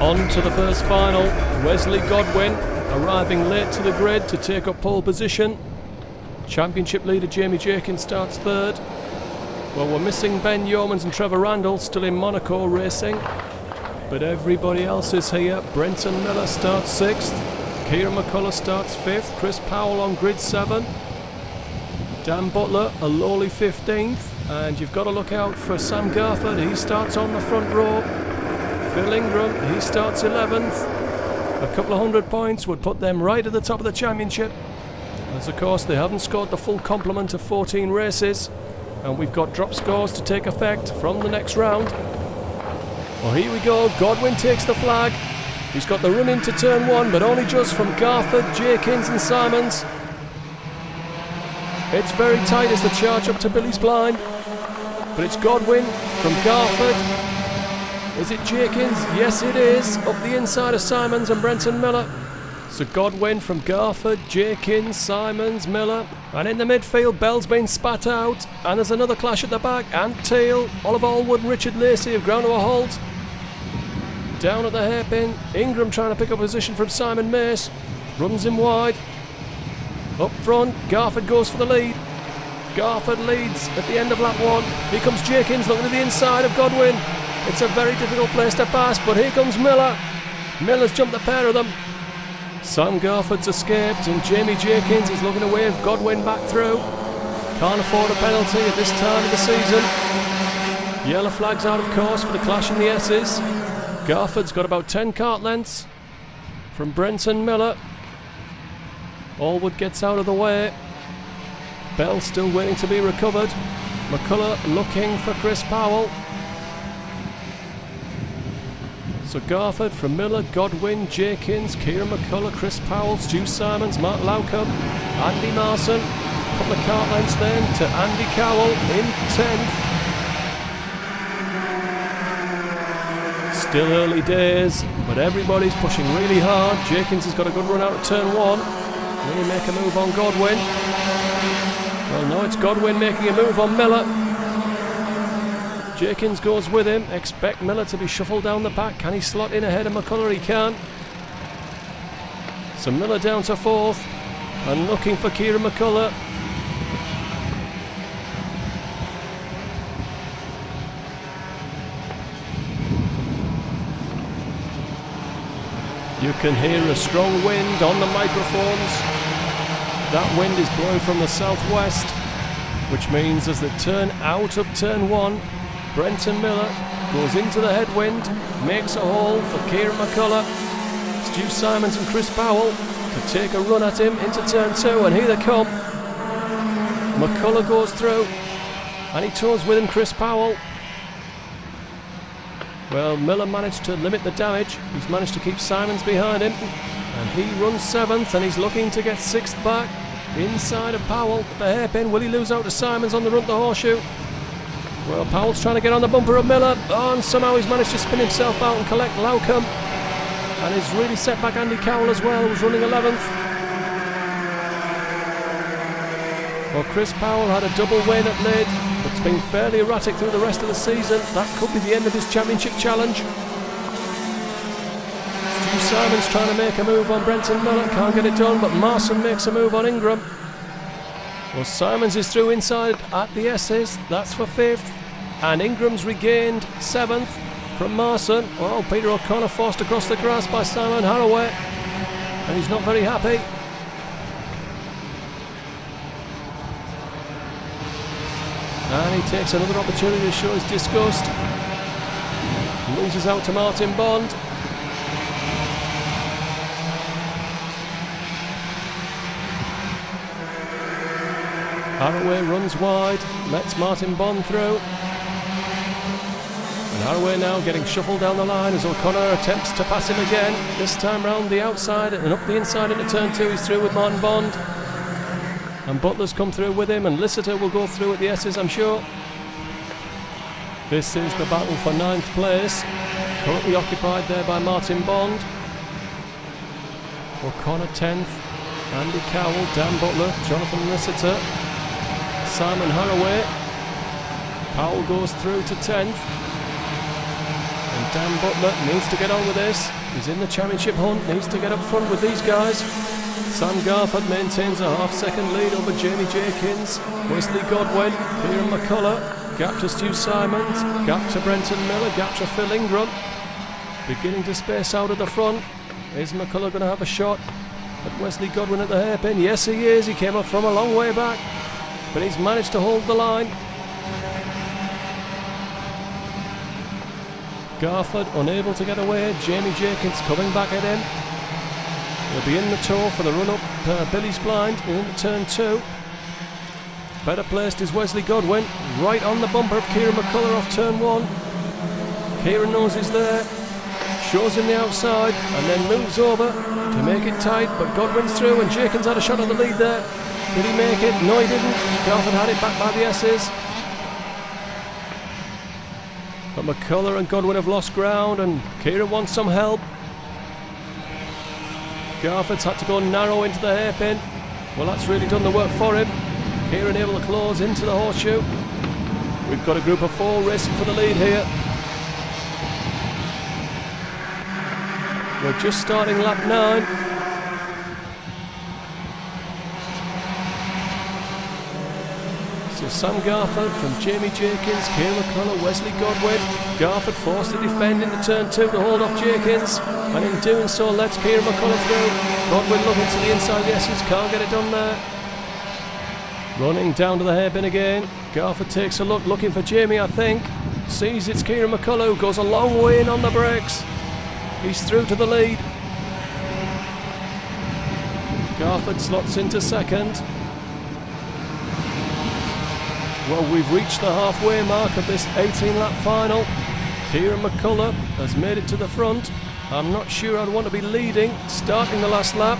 On to the first final. Wesley Godwin arriving late to the grid to take up pole position. Championship leader Jamie Jenkins starts third. Well, we're missing Ben Yeomans and Trevor Randall still in Monaco racing. But everybody else is here. Brenton Miller starts sixth. Kieran McCullough starts fifth. Chris Powell on grid 7. Dan Butler a lowly 15th. And you've got to look out for Sam Garford. He starts on the front row. Phil Ingram, he starts 11th. A couple of 100 points would put them right at the top of the championship. As of course they haven't scored the full complement of 14 races. And we've got drop scores to take effect from the next round. Well, here we go. Godwin takes the flag. He's got the run into turn 1, but only just from Garford, Jenkins and Simons. It's very tight as the charge up to Billy's blind. But it's Godwin from Garford. Is it Jenkins? Yes, it is. Up the inside of Simons and Brenton Miller. So Godwin from Garford, Jenkins, Simons, Miller. And in the midfield, Bell's been spat out. And there's another clash at the back. Ant Teal, Oliver Allwood and Richard Lacey have ground to a halt. Down at the hairpin, Ingram trying to pick up position from Simon Mace. Runs him wide. Up front, Garford goes for the lead. Garford leads at the end of lap 1. Here comes Jenkins looking at the inside of Godwin. It's a very difficult place to pass, but here comes Miller. Miller's jumped the pair of them. Sam Garford's escaped and Jamie Jenkins is looking to wave Godwin back through. Can't afford a penalty at this time of the season. Yellow flags out of course for the clash in the S's. Garford's got about 10 kart lengths from Brenton Miller. Allwood gets out of the way. Bell still waiting to be recovered. McCullough looking for Chris Powell. So Garford from Miller, Godwin, Jenkins, Kieran McCullough, Chris Powell, Stu Simons, Mark Laucombe, Andy Marson. A couple of kart lengths then to Andy Cowell in 10th. Still early days, but everybody's pushing really hard. Jenkins has got a good run out of turn 1. Will he make a move on Godwin? Well, no, it's Godwin making a move on Miller. Jenkins goes with him. Expect Miller to be shuffled down the pack. Can he slot in ahead of McCullough? He can. So Miller down to 4th and looking for Kieran McCullough. You can hear a strong wind on the microphones. That wind is blowing from the southwest, which means as they turn out of turn 1, Brenton Miller goes into the headwind, makes a hole for Kieran McCullough, Stu Simons and Chris Powell to take a run at him into turn 2, and here they come. McCullough goes through and he tows with him Chris Powell. Well, Miller managed to limit the damage. He's managed to keep Simons behind him, and he runs 7th and he's looking to get 6th back inside of Powell at the hairpin. Will he lose out to Simons on the run to the horseshoe? Well, Powell's trying to get on the bumper of Miller. Oh, and somehow he's managed to spin himself out and collect Laucombe. And he's really set back Andy Cowell as well, who's running 11th. Well, Chris Powell had a double win at Lydd, but it's been fairly erratic through the rest of the season. That could be the end of his championship challenge. Stu Simons trying to make a move on Brenton Miller. Can't get it done, but Marson makes a move on Ingram. Well, Simons is through inside at the S's. That's for 5th. And Ingram's regained 7th from Marson. Well, Peter O'Connor forced across the grass by Simon Haraway. And he's not very happy. And he takes another opportunity to show his disgust. Loses out to Martin Bond. Haraway runs wide, lets Martin Bond through. And Haraway now getting shuffled down the line as O'Connor attempts to pass him again. This time round the outside and up the inside into turn 2. He's through with Martin Bond. And Butler's come through with him, and Lister will go through at the S's, I'm sure. This is the battle for 9th place. Currently occupied there by Martin Bond. O'Connor 10th. Andy Cowell, Dan Butler, Jonathan Lister. Simon Haraway. Powell goes through to 10th. And Dan Butler needs to get on with this. He's in the championship hunt, needs to get up front with these guys. Sam Garford maintains a half-second lead over Jamie Jenkins. Wesley Godwin, Kieran McCullough, gap to Stu Simons, gap to Brenton Miller, gap to Phil Ingram. Beginning to space out at the front. Is McCullough going to have a shot at Wesley Godwin at the hairpin? Yes, he is. He came up from a long way back, but he's managed to hold the line. Garford unable to get away. Jamie Jenkins coming back at him. He'll be in the tow for the run-up Billy's Blind in turn 2. Better placed is Wesley Godwin, right on the bumper of Kieran McCullough off turn 1. Kieran knows he's there, shows him the outside and then moves over to make it tight, but Godwin's through and Jenkins had a shot at the lead there. Did he make it? No, he didn't. Garford had it back by the S's. But McCullough and Godwin have lost ground and Kieran wants some help. Garford's had to go narrow into the hairpin. Well, that's really done the work for him. Kieran able to close into the horseshoe. We've got a group of 4 racing for the lead here. We're just starting lap 9. So Sam Garford from Jamie Jenkins, Kieran McCullough, Wesley Godwin. Garford forced to defend into turn 2 to hold off Jenkins, and in doing so lets Kieran McCullough through. Godwin looking to the inside of the S's, can't get it done there. Running down to the hairpin again. Garford takes a look, looking for Jamie, I think. Sees it's Kieran McCullough, goes a long way in on the brakes. He's through to the lead. Garford slots into second. Well, we've reached the halfway mark of this 18-lap final. Kieran McCullough has made it to the front. I'm not sure I'd want to be leading, starting the last lap,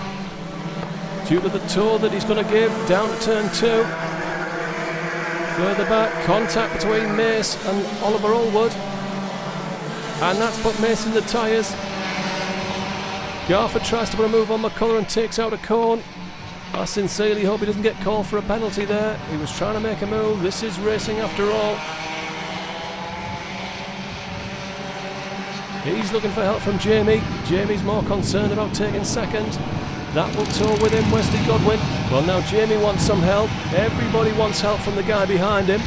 due to the tow that he's going to give down to turn 2. Further back, contact between Mace and Oliver Allwood. And that's put Mace in the tyres. Garford tries to put a move on McCullough and takes out a cone. I sincerely hope he doesn't get called for a penalty there. He was trying to make a move. This is racing after all. He's looking for help from Jamie. Jamie's more concerned about taking second. That will tow with him, Wesley Godwin. Well, now Jamie wants some help. Everybody wants help from the guy behind him.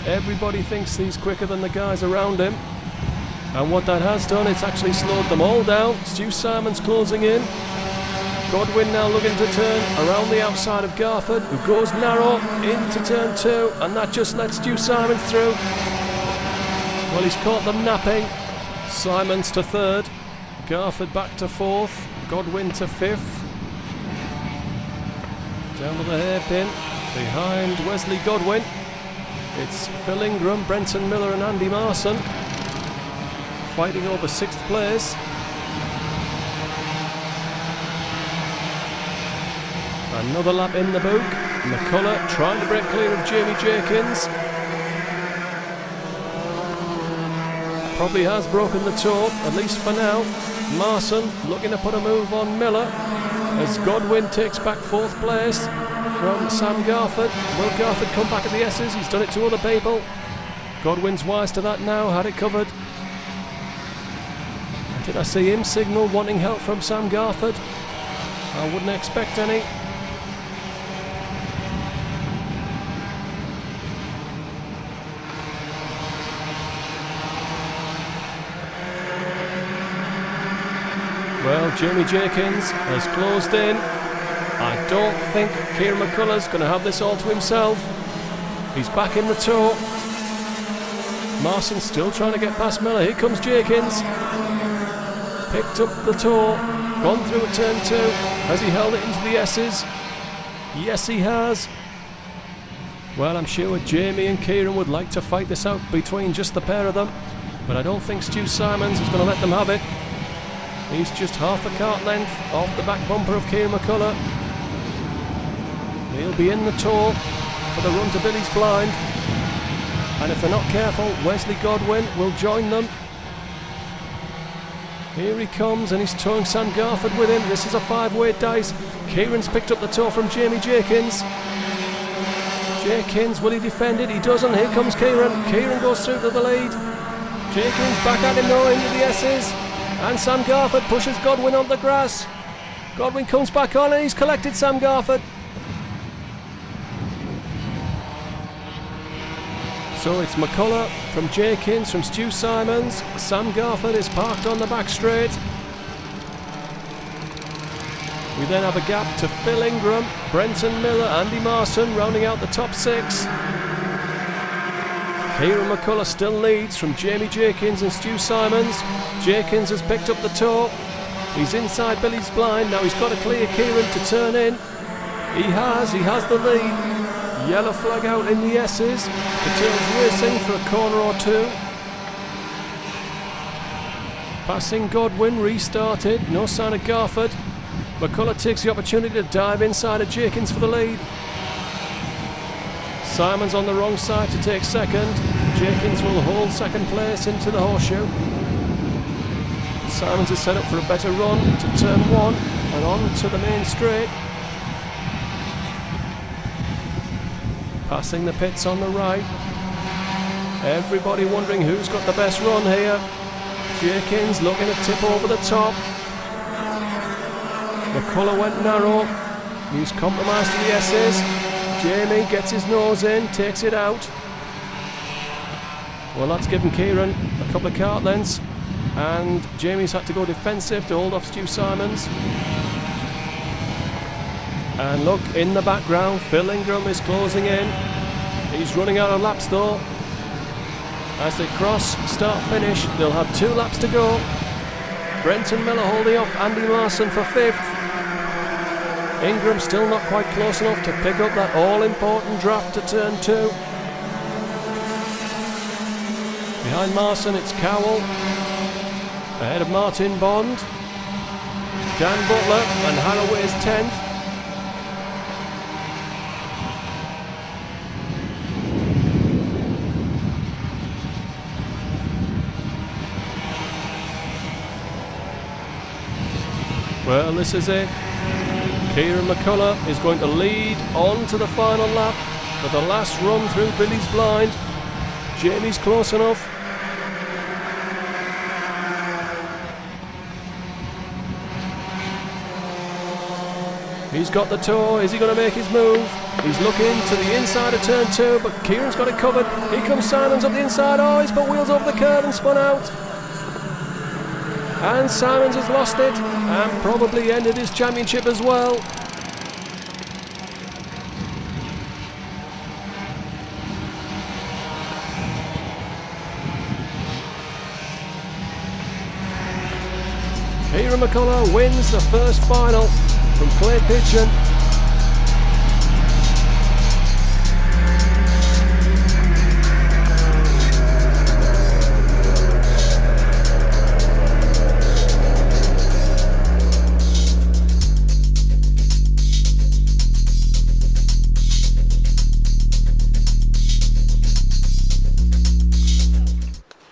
Everybody thinks he's quicker than the guys around him. And what that has done, it's actually slowed them all down. Stu Simons closing in. Godwin now looking to turn around the outside of Garford, who goes narrow into turn 2, and that just lets Stu Simons through. Well, he's caught them napping. Simons to 3rd, Garford back to 4th, Godwin to 5th. Down to the hairpin, behind Wesley Godwin. It's Phil Ingram, Brenton Miller and Andy Marson fighting over 6th place. Another lap in the book. McCullough trying to break clear of Jamie Jenkins. Probably has broken the tow, at least for now. Marson looking to put a move on Miller as Godwin takes back 4th place from Sam Garford. Will Garford come back at the S's? He's done it to other people. Godwin's wise to that now, had it covered. Did I see him signal wanting help from Sam Garford? I wouldn't expect any. Well, Jamie Jenkins has closed in. I don't think Kieran McCullough's going to have this all to himself. He's back in the tow. Marson still trying to get past Miller. Here comes Jenkins. Picked up the tow. Gone through at turn 2. Has he held it into the S's? Yes, he has. Well, I'm sure Jamie and Kieran would like to fight this out between just the pair of them, but I don't think Stu Simons is going to let them have it. He's just half a cart length off the back bumper of Kieran McCullough. He'll be in the tow for the run to Billy's Blind. And if they're not careful, Wesley Godwin will join them. Here he comes and he's towing Sam Garford with him. This is a 5-way dice. Kieran's picked up the tow from Jamie Jenkins. Jenkins, will he defend it? He doesn't. Here comes Kieran. Kieran goes through to the lead. Jenkins back at him now into the S's. And Sam Garford pushes Godwin on the grass. Godwin comes back on and he's collected Sam Garford. So it's McCullough from Jenkins, from Stu Simons. Sam Garford is parked on the back straight. We then have a gap to Phil Ingram, Brenton Miller, Andy Marson rounding out the top 6. Kieran McCullough still leads from Jamie Jenkins and Stu Simons. Jenkins has picked up the toe. He's inside Billy's blind. Now he's got to clear Kieran to turn in. He has the lead. Yellow flag out in the S's. Cattell's racing for a corner or two. Passing Godwin, restarted. No sign of Garford. McCullough takes the opportunity to dive inside of Jenkins for the lead. Simons on the wrong side to take second. Jenkins will hold second place into the horseshoe. Simons is set up for a better run to turn 1 and on to the main straight. Passing the pits on the right. Everybody wondering who's got the best run here. Jenkins looking to tip over the top. McCullough went narrow. He's compromised to the S's. Jamie gets his nose in, takes it out. Well, that's given Kieran a couple of cart lengths, and Jamie's had to go defensive to hold off Stu Simons. And look, in the background, Phil Ingram is closing in. He's running out of laps though. As they cross, start, finish, they'll have 2 laps to go. Brenton Miller holding off Andy Larson for 5th. Ingram still not quite close enough to pick up that all-important draft to turn 2. Behind Marson it's Cowell. Ahead of Martin Bond. Dan Butler and Haraway is 10th. Well, this is it. Kieran McCullough is going to lead on to the final lap for the last run through Billy's blind. Jamie's close enough. He's got the toe. Is he going to make his move? He's looking to the inside of turn 2, but Kieran's got it covered. Here comes Simons up the inside. Oh, he's put wheels over the curb and spun out. And Simons has lost it and probably ended his championship as well. Kieran McCullough wins the first final from Clay Pigeon.